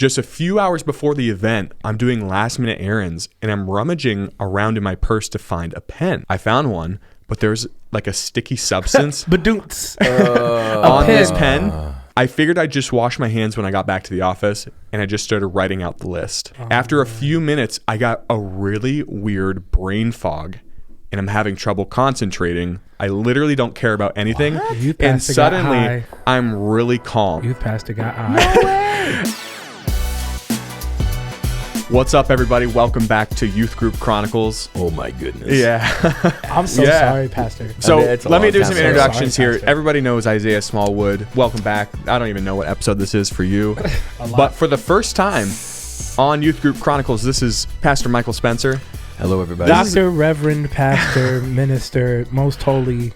Just a few hours before the event, I'm doing last-minute errands, and I'm rummaging around in my purse to find a pen. I found one, but there's like a sticky substance on this pen. I figured I'd just wash my hands when I got back to the office, and I just started writing out the list. After a few minutes, I got a really weird brain fog, and I'm having trouble concentrating. I literally don't care about anything. And suddenly, I'm really calm. Youth pastor got high. No way! What's up, everybody? Welcome back to Youth Group Chronicles. Oh, my goodness. Yeah. I'm so sorry, Pastor. So let me do some time. introductions Sorry, here. Pastor. Everybody knows Isaiah Smallwood. Welcome back. I don't even know what episode this is for you. But for the first time on Youth Group Chronicles, this is Pastor Micheal Spencer. Hello, everybody. Doctor, Reverend, Pastor, Minister, Most Holy.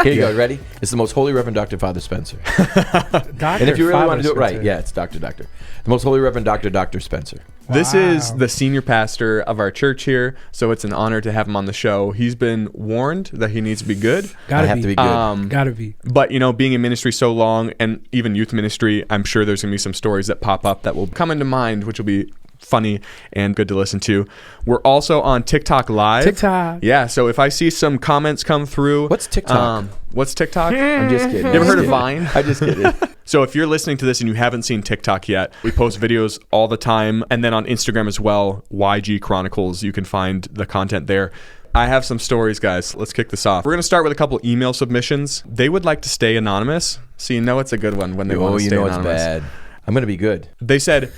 Here you go. Ready? It's the Most Holy Reverend Dr. Father Spencer. Doctor, And if you really Father want to do it right, Spencer. yeah, it's Doctor. The Most Holy Reverend Dr. Spencer. This is Wow. the senior pastor of our church here, so it's an honor to have him on the show. He's been warned that he needs to be good. Gotta I have to be good. Gotta be. But, you know, being in ministry so long and even youth ministry, I'm sure there's going to be some stories that pop up that will come into mind, which will be funny and good to listen to. We're also on TikTok Live. TikTok. Yeah, so if I see some comments come through. What's TikTok? What's TikTok? I'm just kidding. You ever heard of Vine? I'm just kidding. So if you're listening to this and you haven't seen TikTok yet, we post videos all the time. And then on Instagram as well, YG Chronicles, you can find the content there. I have some stories, guys. Let's kick this off. We're going to start with a couple email submissions. They would like to stay anonymous. So you know it's a good one when they want to stay anonymous. It's bad. I'm going to be good. They said,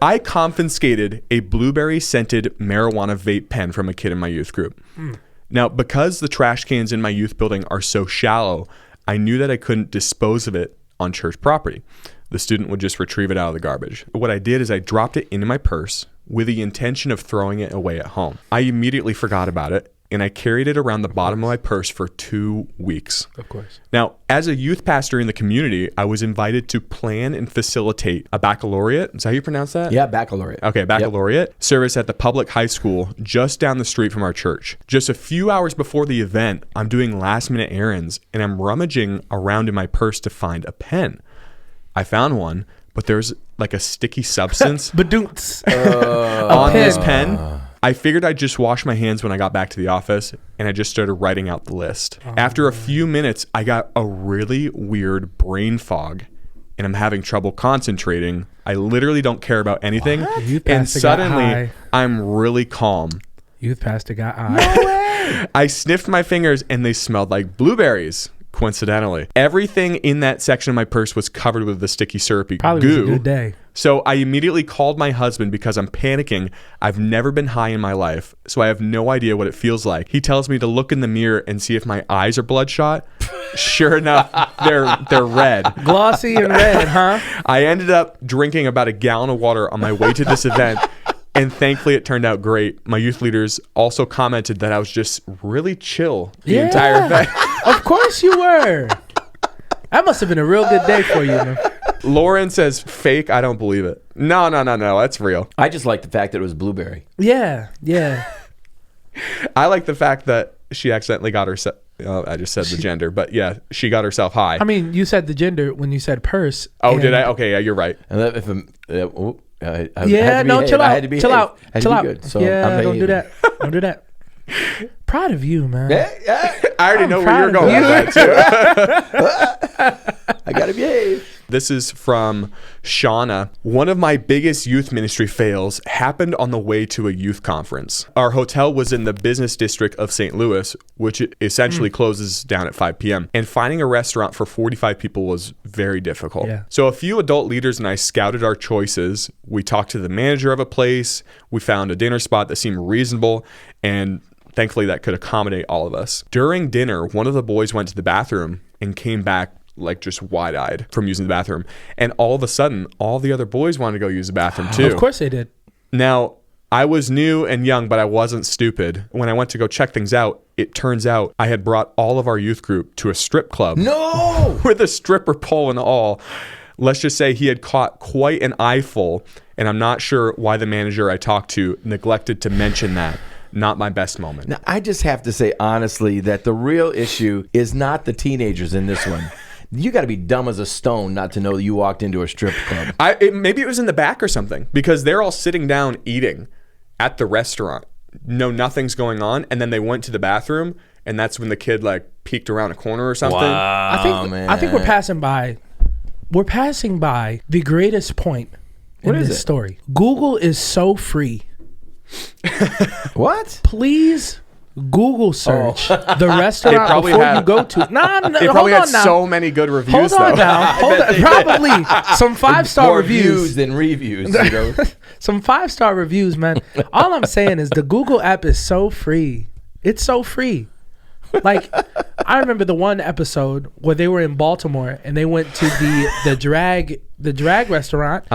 I confiscated a blueberry-scented marijuana vape pen from a kid in my youth group. Now, because the trash cans in my youth building are so shallow, I knew that I couldn't dispose of it on church property. The student would just retrieve it out of the garbage. What I did is I dropped it into my purse with the intention of throwing it away at home. I immediately forgot about it, and I carried it around the bottom of my purse for 2 weeks. Of course. Now, as a youth pastor in the community, I was invited to plan and facilitate a baccalaureate. Is that how you pronounce that? Yeah, baccalaureate. Okay, baccalaureate service at the public high school just down the street from our church. Just a few hours before the event, I'm doing last-minute errands, and I'm rummaging around in my purse to find a pen. I found one, but there's like a sticky substance on this pen. I figured I'd just wash my hands when I got back to the office, and I just started writing out the list. After a few minutes, I got a really weird brain fog, and I'm having trouble concentrating. I literally don't care about anything. Youth And pastor got suddenly, high. I'm really calm. Youth pastor got high. No way! I sniffed my fingers, and they smelled like blueberries. Coincidentally, everything in that section of my purse was covered with the sticky syrupy Probably goo. was a good day. So I immediately called my husband because I'm panicking. I've never been high in my life, so I have no idea what it feels like. He tells me to look in the mirror and see if my eyes are bloodshot. Sure enough, they're red. Glossy and red, huh? I ended up drinking about a gallon of water on my way to this event. And thankfully, it turned out great. My youth leaders also commented that I was just really chill the entire event. Of course you were. That must have been a real good day for you, man. Lauren says, fake, I don't believe it. No, that's real. I just like the fact that it was blueberry. Yeah. I like the fact that she accidentally got herself, I just said the gender, but yeah, she got herself high. I mean, you said the gender when you said purse. Oh, did I? Okay, yeah, you're right. And that if I had to chill behave. I out. had to behave. Chill out. I had Chill to be out. good. So yeah, I'm don't do behaving. that. Don't do that. Proud of you, man. Yeah. I already know where you're proud of going with that, too. I got to behave. This is from Shauna. One of my biggest youth ministry fails happened on the way to a youth conference. Our hotel was in the business district of St. Louis, which essentially closes down at 5 p.m. And finding a restaurant for 45 people was very difficult. Yeah. So a few adult leaders and I scouted our choices. We talked to the manager of a place. We found a dinner spot that seemed reasonable, and thankfully that could accommodate all of us. During dinner, one of the boys went to the bathroom and came back like just wide-eyed from using the bathroom. And all of a sudden, all the other boys wanted to go use the bathroom too. Of course they did. Now, I was new and young, but I wasn't stupid. When I went to go check things out, it turns out I had brought all of our youth group to a strip club. No! With a stripper pole and all. Let's just say he had caught quite an eyeful, and I'm not sure why the manager I talked to neglected to mention that. Not my best moment. Now, I just have to say honestly that the real issue is not the teenagers in this one. You got to be dumb as a stone not to know that you walked into a strip club. Maybe it was in the back or something, because they're all sitting down eating at the restaurant. No, nothing's going on, and then they went to the bathroom, and that's when the kid like peeked around a corner or something. Wow, I think we're passing by. We're passing by the greatest point in this story. Google is so free. What? Please Google search the restaurant probably before had- you go to. No, It probably had so many good reviews. Hold on though. now. Hold on. Probably some 5-star More reviews. views than reviews. You know? Some 5-star reviews, man. All I'm saying is the Google app is so free. It's so free. Like, I remember the one episode where they were in Baltimore and they went to the drag restaurant.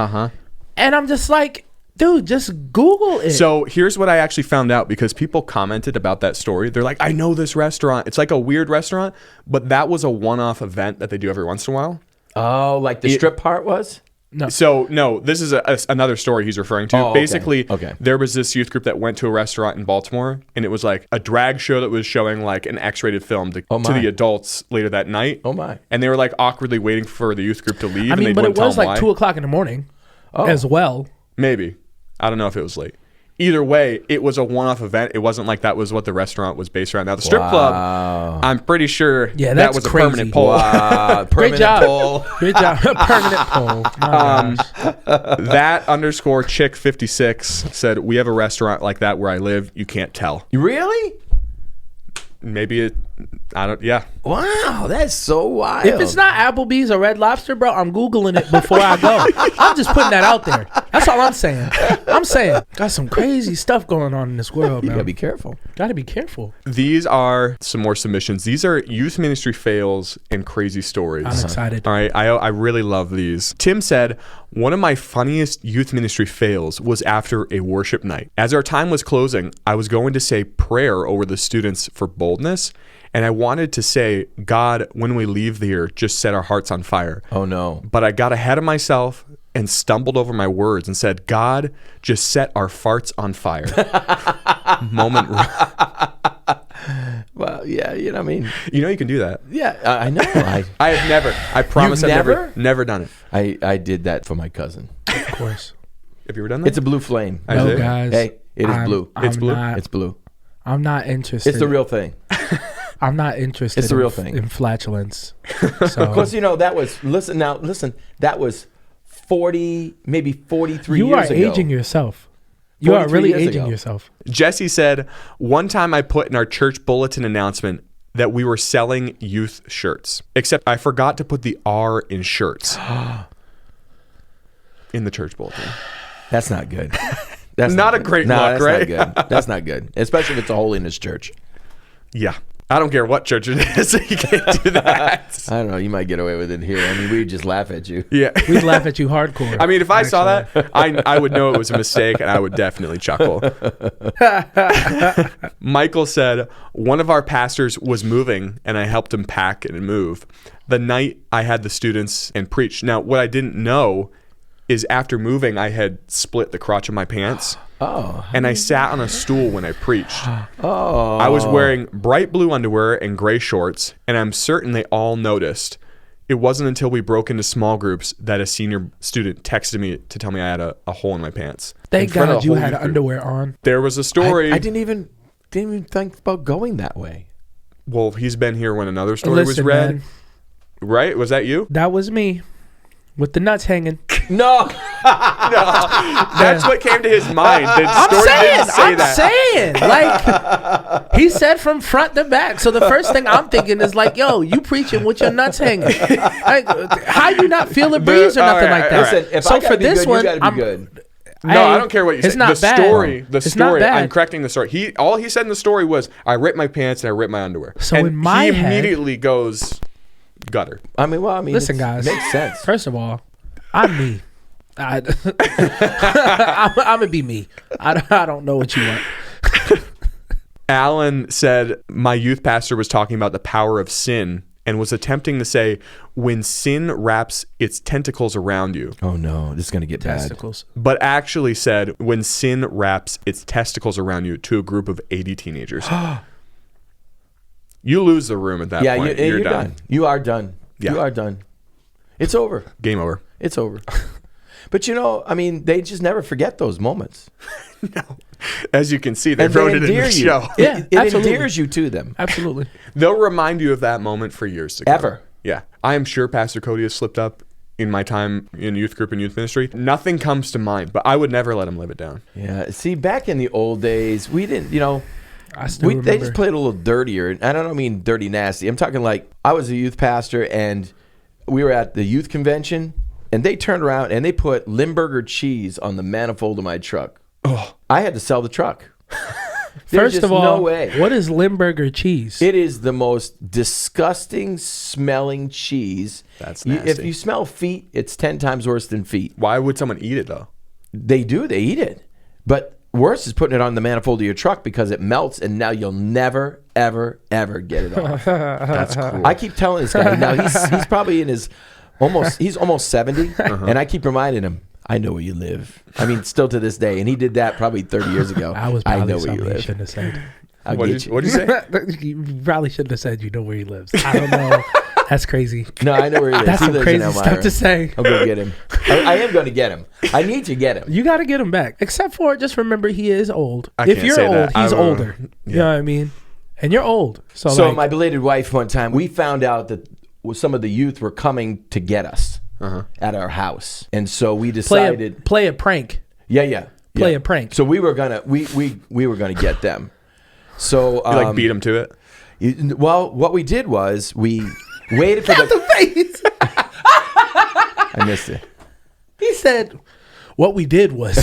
And I'm just like, dude, just Google it. So here's what I actually found out, because people commented about that story. They're like, I know this restaurant. It's like a weird restaurant, but that was a one-off event that they do every once in a while. Oh, like the strip part was? No. So no, this is another story he's referring to. Oh, okay. Basically, Okay. There was this youth group that went to a restaurant in Baltimore, and it was like a drag show that was showing like an X-rated film to the adults later that night. Oh my. And they were like awkwardly waiting for the youth group to leave. I mean, and they but it wouldn't tell was them like why. 2:00 in the morning as well. Maybe. I don't know if it was late. Either way, it was a one-off event. It wasn't like that was what the restaurant was based around. Now, the strip club, I'm pretty sure that that's was crazy. a permanent poll. Wow. Great job. Poll. Great job. Permanent poll. My gosh. That _ chick 56 said, we have a restaurant like that where I live. You can't tell. Really? Maybe it, I don't, yeah. Wow, that's so wild. If it's not Applebee's or Red Lobster, bro, I'm Googling it before I go. I'm just putting that out there. That's all I'm saying. Got some crazy stuff going on in this world, you man. gotta be careful. Gotta be careful. These are some more submissions. These are youth ministry fails and crazy stories. I'm excited. All right, I really love these. Tim said, one of my funniest youth ministry fails was after a worship night. As our time was closing, I was going to say prayer over the students for boldness, and I wanted to say, God, when we leave here, just set our hearts on fire. Oh no. But I got ahead of myself and stumbled over my words and said, God, just set our farts on fire. Moment. Well, yeah, you know what I mean? You know you can do that. Yeah, I know. I have never. I promise You've I've never done it. I did that for my cousin. Of course. Have you ever done that? It's a blue flame. Is No, it? guys. Hey, it is blue. It's blue? It's blue. I'm not interested. It's the real thing. I'm not interested. It's the real thing. In flatulence. Of So course, you know, that was, listen, that was 40, maybe 43 you years are ago. aging yourself. You are 43 really years aging ago. yourself. Jesse said, one time I put in our church bulletin announcement that we were selling youth shirts, except I forgot to put the R in shirts in the church bulletin. That's not good. That's Not a good. great No, look, that's right? not good. That's not good. Especially if it's a holiness church. Yeah. I don't care what church it is. You can't do that. I don't know. You might get away with it here. I mean, we'd just laugh at you. Yeah. We'd laugh at you hardcore. I mean, if I saw that, I would know it was a mistake, and I would definitely chuckle. Michael said, one of our pastors was moving, and I helped him pack and move. The night I had the students and preached. Now, what I didn't know is after moving, I had split the crotch of my pants. Oh. And I sat on a stool when I preached. Oh. I was wearing bright blue underwear and gray shorts, and I'm certain they all noticed. It wasn't until we broke into small groups that a senior student texted me to tell me I had a hole in my pants. Thank In front of God the you whole had youth group. underwear on. There was a story. I didn't even think about going that way. Well, he's been here when another story was Listen, read. man, Right? Was that you? that was me with the nuts hanging. No. That's what came to his mind. The story didn't say I'm that. saying, like, he said from front to back. So the first thing I'm thinking is like, yo, you preaching with your nuts hanging. Like, how you not feel a breeze or nothing like that? Listen, if so I gotta for be this good, one, you gotta be I'm good. No, Hey, I don't care what you it's said. not The bad. story, It's not bad. I'm correcting the story. All he said in the story was, I ripped my pants and I ripped my underwear. So and in my he head- immediately goes gutter. I mean, Listen, it guys. makes sense. First of all, I'm me. I'm gonna be me. I don't know what you want. Alan said, my youth pastor was talking about the power of sin and was attempting to say, when sin wraps its tentacles around you, Oh no, this is gonna get bad. Testicles. but actually said, when sin wraps its testicles around you, to a group of 80 teenagers. You lose the room at that Yeah, point. you're done. You are done. Yeah. You are done. It's over. Game over. It's over. But I mean, they just never forget those moments. No. As you can see, they And wrote they it in the endear you. show. Yeah, It absolutely. endears you to them. Absolutely. They'll remind you of that moment for years to come. Ever. Yeah. I am sure Pastor Cody has slipped up in my time in youth group and youth ministry. Nothing comes to mind, but I would never let him live it down. Yeah. See, back in the old days, we didn't, I still remember. they just played a little dirtier. And I don't mean dirty nasty. I'm talking like I was a youth pastor and we were at the youth convention and they turned around and they put Limburger cheese on the manifold of my truck. Oh. I had to sell the truck. First just of all, no way. what is Limburger cheese? It is the most disgusting smelling cheese. That's If nasty. you smell feet, it's 10 times worse than feet. Why would someone eat it, though? They do. They eat it. But worse is putting it on the manifold of your truck because it melts and now you'll never, ever, ever get it off. That's cool. I keep telling this guy, now he's probably in his almost 70, and I keep reminding him, I know where you live. I mean, still to this day. And he did that probably 30 years ago. I was I probably know where you something you live. shouldn't have said. I'll What'd get you, you. what'd you say? You probably shouldn't have said you know where he lives. I don't know. That's crazy. No, I know where he lives. That's He some lives crazy in stuff Elmira. to say. I'll go get him. I am going to get him. I need to get him. You got to get him back. Except for just remember he is old. I If can't you're say old, that. he's I'm, older. You know what I mean? And you're old. So So like, my belated wife one time, we found out that some of the youth were coming to get us at our house. And so we decided play a prank. Yeah. Play a prank. So we were gonna we were gonna get them. So You like beat him to it? well, what we did was we waited for the face. I missed it. He said, what we did was.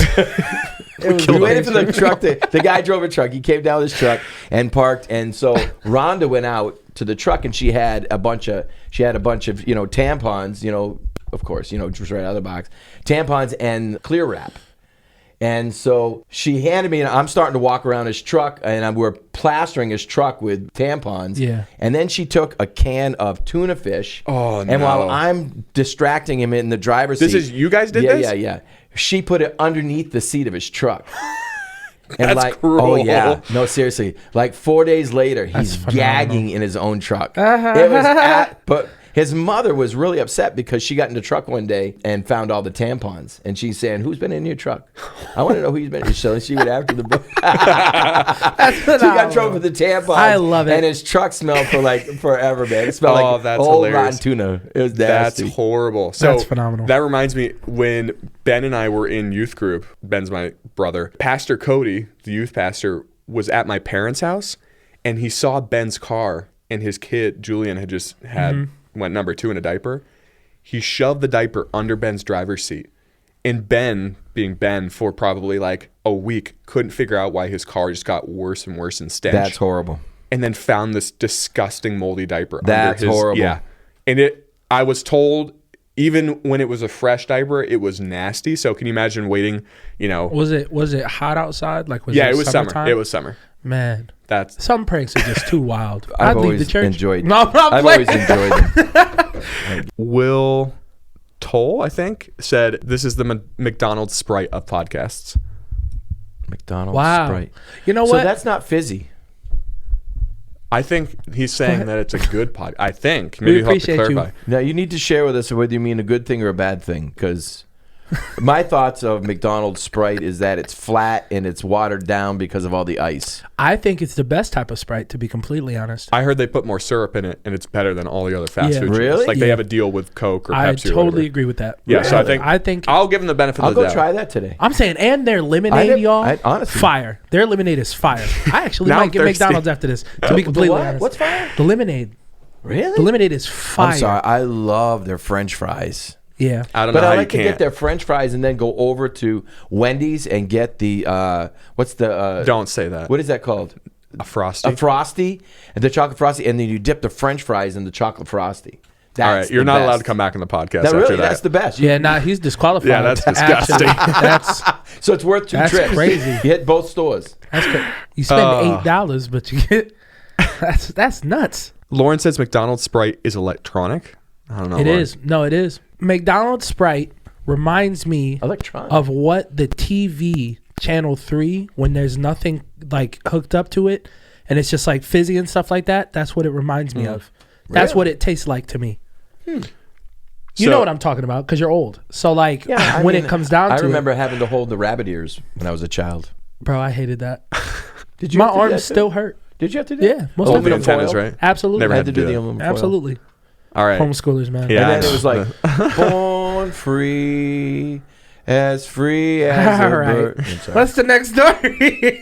We waited for the truck. The guy drove a truck. He came down with his truck and parked. And so Rhonda went out to the truck and she had a bunch of tampons. Of course, just right out of the box, tampons and clear wrap. And so she handed me, and I'm starting to walk around his truck, and we're plastering his truck with tampons. Yeah. And then she took a can of tuna fish. Oh, And no. while I'm distracting him in the driver's seat. This is, you guys did this? Yeah. She put it underneath the seat of his truck. And That's cruel. Oh yeah, no, seriously. Like 4 days later, he's phenomenal. gagging in his own truck. It was but his mother was really upset because she got in the truck one day and found all the tampons, and she's saying, "Who's been in your truck? I want to know who's been." So she went after the. She got in trouble for the tampons. I love it. And his truck smelled for like forever, man. It smelled like that's old hilarious. rotten tuna. It was That's nasty. horrible. So That's phenomenal. That reminds me, when Ben and I were in youth group, Ben's my brother, Pastor Cody, the youth pastor, was at my parents' house, and he saw Ben's car, and his kid, Julian, had just went number 2 in a diaper. He shoved the diaper under Ben's driver's seat. And Ben, being Ben for probably like a week, couldn't figure out why his car just got worse and worse in stench. That's horrible. And then found this disgusting moldy didiaper. That's under his, horrible. Yeah. And I was told, even when it was a fresh diaper, it was nasty. So can you imagine waiting, Was it hot outside? Like was yeah, it was summer. summertime? It was summer. Man. That's Some pranks are just too wild. I've I'd leave the always church. enjoyed. No, I'm not I've playing. always enjoyed them. Will Toll, I think, said this is the McDonald's Sprite of podcasts. McDonald's Wow. Sprite. You know So what? that's not fizzy. I think he's saying that it's a good pod. I think. We Maybe he'll have to appreciate you. clarify. Now you need to share with us whether you mean a good thing or a bad thing, because my thoughts of McDonald's Sprite is that it's flat and it's watered down because of all the ice. I think it's the best type of Sprite, to be completely honest. I heard they put more syrup in it, and it's better than all the other fast Yeah. food. chains. Really? Like they Yeah. have a deal with Coke or Pepsi. I or totally whatever. agree with that. Yeah, so I think I'll give them the benefit I'll of the go doubt. try that today. I'm saying, and their lemonade, y'all, honestly. fire. Their lemonade is fire. I actually Now might I'm get thirsty. McDonald's after this, to be completely what? honest. What's fire? The lemonade. Really? The lemonade is fire. I'm sorry. I love their French fries. Yeah. I don't know But how I you like to can't. get their French fries and then go over to Wendy's and get the what's the Don't say that. what is that called? A Frosty? A Frosty, and the chocolate Frosty, and then you dip the French fries in the chocolate Frosty. That's All right, you're the not allowed best. to come back on the podcast That after really, that. that's the best. Yeah, nah, he's disqualified. Yeah, that's disgusting. Actually. So it's worth 2 That's trips. crazy. You hit both stores. You spend $8, but you get that's nuts. Lauren says McDonald's Sprite is electronic. I don't know. It Lauren. is. No, it is. McDonald's Sprite reminds me Electronic. of what the TV channel 3, when there's nothing like hooked up to it and it's just like fizzy and stuff like that. That's what it reminds me of. That's Really? what it tastes like to me. You know what I'm talking about because you're old. So like when it comes down to I remember having to hold the rabbit ears when I was a child. bro, I hated that. Did you? My arms still hurt. Did you have to do that? Yeah, most Hold the of it. antennas, right? Absolutely. Never I had had to to do do the that. aluminum foil. Absolutely. All right. Homeschoolers, man. Yeah. And then it was like, born free as a All right. bird. What's the next story?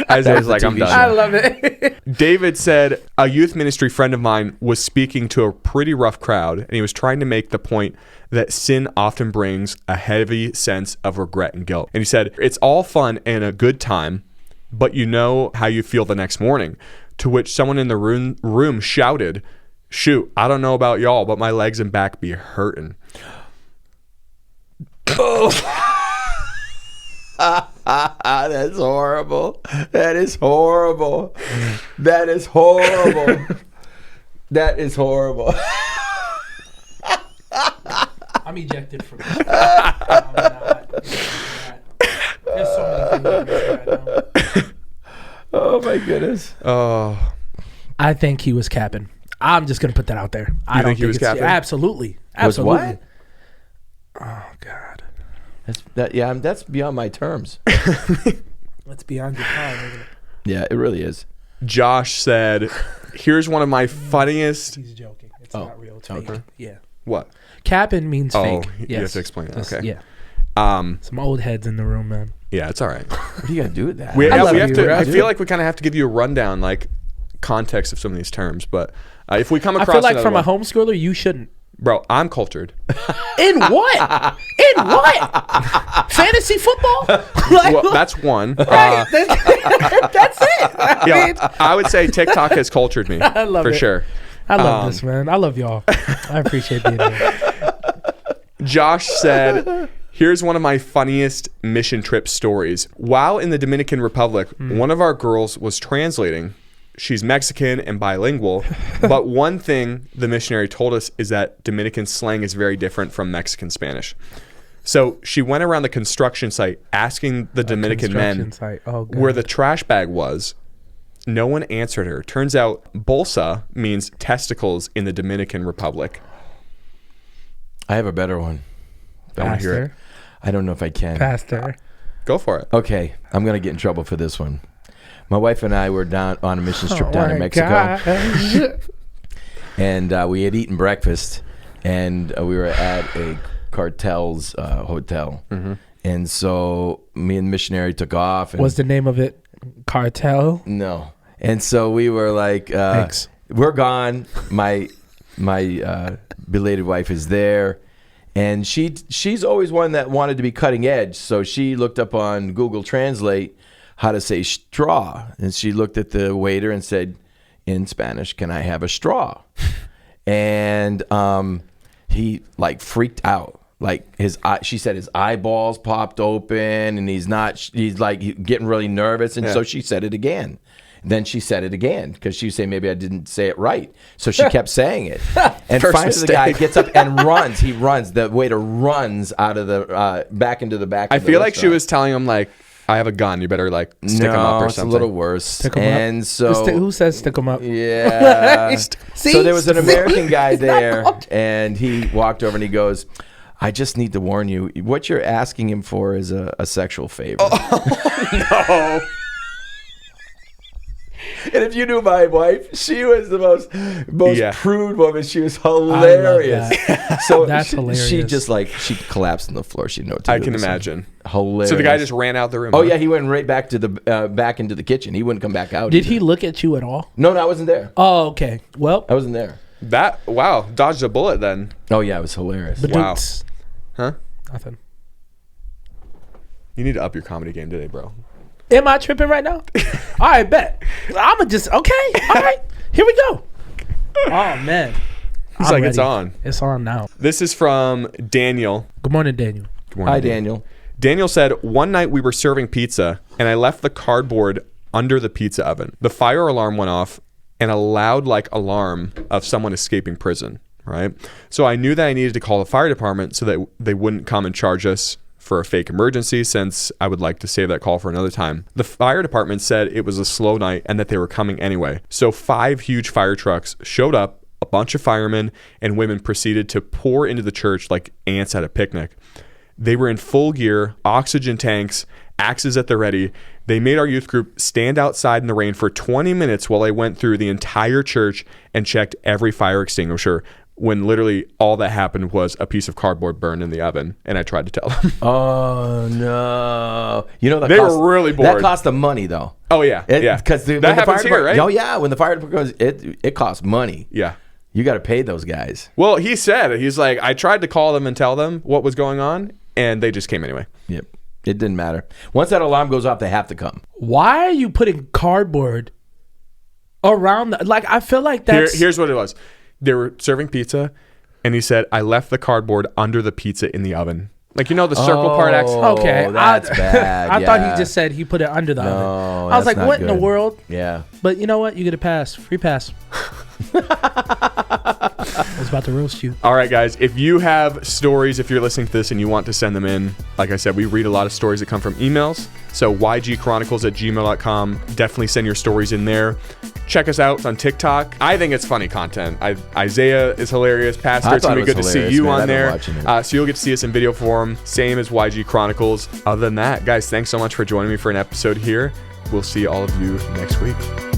Isaiah's like, I'm TV done. show. I love it. David said a youth ministry friend of mine was speaking to a pretty rough crowd, and he was trying to make the point that sin often brings a heavy sense of regret and guilt. And he said, it's all fun and a good time, but you know how you feel the next morning. To which someone in the room shouted, shoot, I don't know about y'all, but my legs and back be hurting. That's horrible. That is horrible. That is horrible. That is horrible. I'm ejected from this. I'm not. There's so many things right now. Oh my goodness. Oh, I think he was capping. I'm just gonna put that out there. I don't think he was capping? Absolutely. Was Absolutely. what? Oh God. That's beyond my terms. That's beyond your time, isn't it? Yeah, it really is. Josh said, here's one of my funniest. He's joking. It's Oh, not real. It's fake. okay. Yeah. What? Capping means Oh, fake. you have to explain it. Just- Okay. Yeah. Um, Some old heads in the room, man. yeah, it's all right. What are you gonna do with that? We love have you, to. bro. I feel like we kind of have to give you a rundown, like context of some of these terms. But if we come I across, feel like another from a one- homeschooler, you shouldn't. bro, I'm cultured. In what? In what? Fantasy football? Like, Well, that's one. right. That's it. I mean, I would say TikTok has cultured me. I love for it. sure. I love this, man. I love y'all. I appreciate being here. Josh said, here's one of my funniest mission trip stories. While in the Dominican Republic, one of our girls was translating. She's Mexican and bilingual, but one thing the missionary told us is that Dominican slang is very different from Mexican Spanish. So she went around the construction site asking the Dominican men where the trash bag was. No one answered her. Turns out bolsa means testicles in the Dominican Republic. I have a better one. I want to hear it. I don't know if I can. Pastor. Go for it. Okay, I'm gonna get in trouble for this one. My wife and I were down on a mission trip down in Mexico, and we had eaten breakfast, and we were at a Cartel's hotel, and so me and the missionary took off. And What's the name of it? Cartel? No, and so we were like, Thanks. we're gone. My belated wife is there. And she's always one that wanted to be cutting edge. So she looked up on Google Translate how to say straw. And she looked at the waiter and said, in Spanish, can I have a straw? And he like freaked out. Like she said his eyeballs popped open and he's like getting really nervous. And so she said it again. Then she said it again because she was saying maybe I didn't say it right. So she kept saying it. And First finally mistake. the guy gets up and runs. He runs. The waiter runs out of the back into the back. I of the feel like she restaurant. was telling him, like, I have a gun. You better, like, stick him up or it's something. a little worse. Stick 'em And up. so Who says stick them up? yeah. See? So there was an American guy It's not there, called- and he walked over and he goes, I just need to warn you, what you're asking him for is a sexual favor. No. And if you knew my wife, she was the most Yeah. prude woman. She was hilarious. that. So That's she hilarious. just like, she collapsed on the floor. She didn't know what to I do. can with herself. imagine. Hilarious. So the guy just ran out the room. Oh huh? yeah, he went right back to the back into the kitchen. He wouldn't come back out. Did either. he look at you at all? No, I wasn't there. Oh, okay. Well, I wasn't there. Wow. Dodged a bullet then. Oh yeah, it was hilarious. Wow. badoots. Huh? Nothing. You need to up your comedy game today, bro. Am I tripping right now? All right, bet. I'ma just okay. All right, here we go. Oh man, He's I'm like, it's ready. on. It's on now. This is from Daniel. Good morning, Daniel. Good morning, Hi, Daniel. Daniel said, one night we were serving pizza and I left the cardboard under the pizza oven. The fire alarm went off and a loud like alarm of someone escaping prison, right? So I knew that I needed to call the fire department so that they wouldn't come and charge us for a fake emergency, since I would like to save that call for another time. The fire department said it was a slow night and that they were coming anyway. So 5 huge fire trucks showed up, a bunch of firemen and women proceeded to pour into the church like ants at a picnic. They were in full gear, oxygen tanks, axes at the ready. They made our youth group stand outside in the rain for 20 minutes while I went through the entire church and checked every fire extinguisher, when literally all that happened was a piece of cardboard burned in the oven, and I tried to tell them. Oh, no. You know, They were really bored. That cost them money, though. Oh, yeah. Yeah. Because that happens here, right? Oh, yeah. When the fire department goes, it costs money. Yeah. You got to pay those guys. Well, he's like, I tried to call them and tell them what was going on, and they just came anyway. Yep. It didn't matter. Once that alarm goes off, they have to come. Why are you putting cardboard around like, I feel like that's... Here's what it was. They were serving pizza, and he said, I left the cardboard under the pizza in the oven. Like, you know, the circle part X. Okay. That's bad. I thought he just said he put it under the oven. I was like, what in the world? Yeah. But you know what? You get a pass. Free pass. I was about to roast you. All right, guys. If you have stories, if you're listening to this and you want to send them in, like I said, we read a lot of stories that come from emails. So ygchronicles@gmail.com. Definitely send your stories in there. Check us out on TikTok. I think it's funny content. Isaiah is hilarious. Pastor, it's going to be good to see you on there. So you'll get to see us in video form. Same as YG Chronicles. Other than that, guys, thanks so much for joining me for an episode here. We'll see all of you next week.